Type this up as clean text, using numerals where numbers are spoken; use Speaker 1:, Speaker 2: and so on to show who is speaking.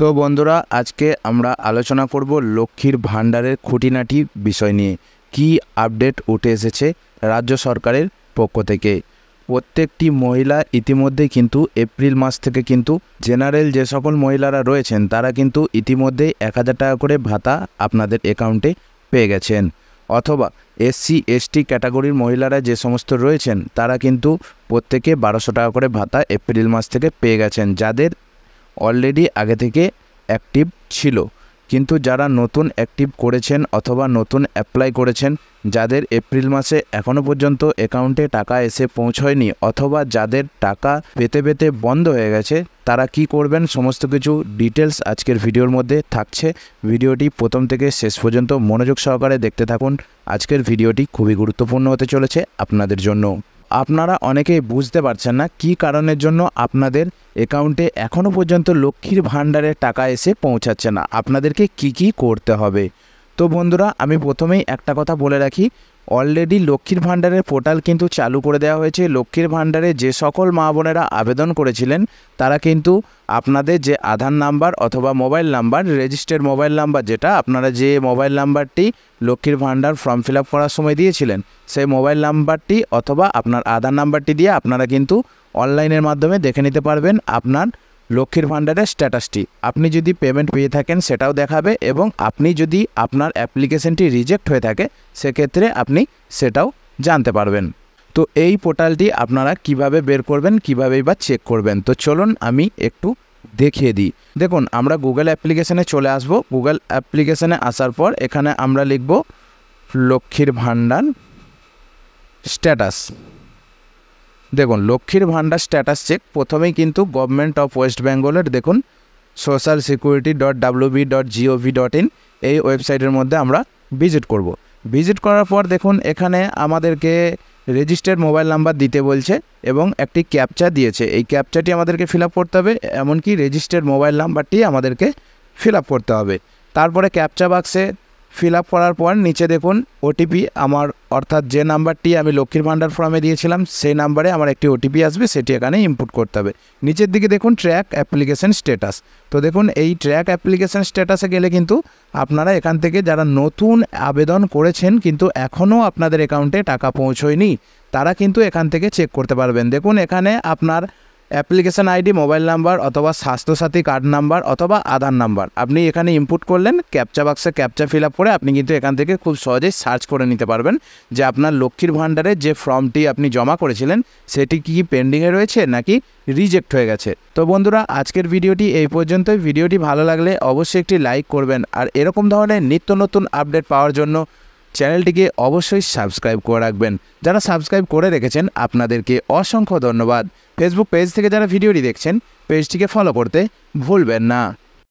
Speaker 1: তো বন্ধুরা আজকে আমরা আলোচনা করব লক্ষ্মীর ভাণ্ডারের খুঁটিনাটি বিষয় নিয়ে কি আপডেট উঠে এসেছে রাজ্য সরকারের পক্ষ থেকে। প্রত্যেকটি মহিলা ইতিমধ্যে কিন্তু এপ্রিল মাস থেকে কিন্তু জেনারেল যে সকল মহিলারা রয়েছেন তারা কিন্তু ইতিমধ্যে 1000 টাকা করে ভাতা আপনাদের অ্যাকাউন্টে পেয়ে গেছেন, অথবা এসসি এসটি ক্যাটাগরির মহিলারা যে সমস্ত রয়েছেন তারা কিন্তু প্রত্যেকে 1200 টাকা করে ভাতা এপ্রিল মাস থেকে পেয়ে গেছেন, যাদের অলরেডি আগে থেকে অ্যাক্টিভ ছিল। কিন্তু যারা নতুন অ্যাক্টিভ করেছেন অথবা নতুন অ্যাপ্লাই করেছেন, যাদের এপ্রিল মাসে এখনও পর্যন্ত অ্যাকাউন্টে টাকা এসে পৌঁছয়নি অথবা যাদের টাকা পেতে পেতে বন্ধ হয়ে গেছে, তারা কি করবেন সমস্ত কিছু ডিটেলস আজকের ভিডিওর মধ্যে থাকছে। ভিডিওটি প্রথম থেকে শেষ পর্যন্ত মনোযোগ সহকারে দেখতে থাকুন। আজকের ভিডিওটি খুবই গুরুত্বপূর্ণ হতে চলেছে আপনাদের জন্য। আপনারা অনেকেই বুঝতে পারছেন না কী কারণের জন্য আপনাদের অ্যাকাউন্টে এখনও পর্যন্ত লক্ষ্মীর ভাণ্ডারের টাকা এসে পৌঁছাচ্ছে না, আপনাদেরকে কি করতে হবে। তো বন্ধুরা আমি প্রথমেই একটা কথা বলে রাখি, অলরেডি লক্ষ্মীর ভাণ্ডারের পোর্টাল কিন্তু চালু করে দেওয়া হয়েছে। লক্ষ্মীর ভাণ্ডারে যে সকল মা বোনেরা আবেদন করেছিলেন তারা কিন্তু আপনাদের যে আধার নাম্বার অথবা mobile number, registered mobile number, যেটা আপনারা যে মোবাইল নাম্বারটি লক্ষ্মীর ভাণ্ডার ফর্ম ফিল আপ করার সময় দিয়েছিলেন, সেই মোবাইল নাম্বারটি অথবা আপনার আধার নাম্বারটি দিয়ে আপনারা কিন্তু অনলাইনের মাধ্যমে দেখে নিতে পারবেন আপনার লক্ষ্মীর ভাণ্ডারের স্ট্যাটাসটি। আপনি যদি পেমেন্ট পেয়ে থাকেন সেটাও দেখাবে, এবং আপনি যদি আপনার অ্যাপ্লিকেশনটি রিজেক্ট হয়ে থাকে সেক্ষেত্রে আপনি সেটাও জানতে পারবেন। তো এই পোর্টালটি আপনারা কিভাবে বের করবেন, কীভাবেই বা চেক করবেন, তো চলুন আমি একটু দেখিয়ে দিই। দেখুন আমরা গুগল অ্যাপ্লিকেশানে চলে আসব। গুগল অ্যাপ্লিকেশানে আসার পর এখানে আমরা লিখব লক্ষ্মীর ভাণ্ডার স্ট্যাটাস। দেখুন লক্ষ্মীর ভাণ্ডার স্ট্যাটাস চেক প্রথমেই কিন্তু গভর্নমেন্ট অফ ওয়েস্ট বেঙ্গলের দেখুন socialsecurity.wb.gov.in এই ওয়েবসাইটের মধ্যে আমরা ভিজিট করব। ভিজিট করার পর দেখুন এখানে আমাদেরকে রেজিস্টার্ড মোবাইল নাম্বার দিতে বলছে এবং একটি ক্যাপচা দিয়েছে। এই ক্যাপচাটি আমাদেরকে ফিল আপ করতে হবে, এমনকি রেজিস্টার্ড মোবাইল নাম্বারটি আমাদেরকে ফিল আপ করতে হবে। তারপরে ক্যাপচা বাক্সে ফিল আপ করার পর নিচে দেখুন ওটিপি, আমার অর্থাৎ যে নাম্বারটি আমি লক্ষ্মীর ভাণ্ডার ফর্মে দিয়েছিলাম সেই নাম্বারে আমার একটি ওটিপি আসবে, সেটি এখানে ইনপুট করতে হবে। নিচের দিকে দেখুন ট্র্যাক অ্যাপ্লিকেশন স্ট্যাটাস। তো দেখুন এই ট্র্যাক অ্যাপ্লিকেশন স্ট্যাটাসে গেলে কিন্তু আপনারা এখান থেকে যারা নতুন আবেদন করেছেন কিন্তু এখনও আপনাদের অ্যাকাউন্টে টাকা পৌঁছয়নি, তারা কিন্তু এখান থেকে চেক করতে পারবেন। দেখুন এখানে আপনার অ্যাপ্লিকেশন আইডি, মোবাইল নাম্বার অথবা স্বাস্থ্যসাথী কার্ড নাম্বার অথবা আধার নাম্বার আপনি এখানে ইনপুট করলেন। ক্যাপচা বাক্সে ক্যাপচা ফিল আপ করে আপনি কিন্তু এখান থেকে খুব সহজেই সার্চ করে নিতে পারবেন যে আপনার লক্ষ্মীর ভাণ্ডারের যে ফর্মটি আপনি জমা করেছিলেন সেটি কি পেন্ডিংয়ে রয়েছে নাকি রিজেক্ট হয়ে গেছে। তো বন্ধুরা আজকের ভিডিওটি এই পর্যন্তই। ভিডিওটি ভালো লাগলে অবশ্যই একটি লাইক করবেন, আর এরকম ধরনের নিত্য নতুন আপডেট পাওয়ার জন্য চ্যানেলটিকে অবশ্যই সাবস্ক্রাইব করে রাখবেন। যারা সাবস্ক্রাইব করে রেখেছেন আপনাদেরকে অসংখ্য ধন্যবাদ। ফেসবুক পেজ থেকে যারা ভিডিওটি দেখছেন পেজটিকে ফলো করতে ভুলবেন না।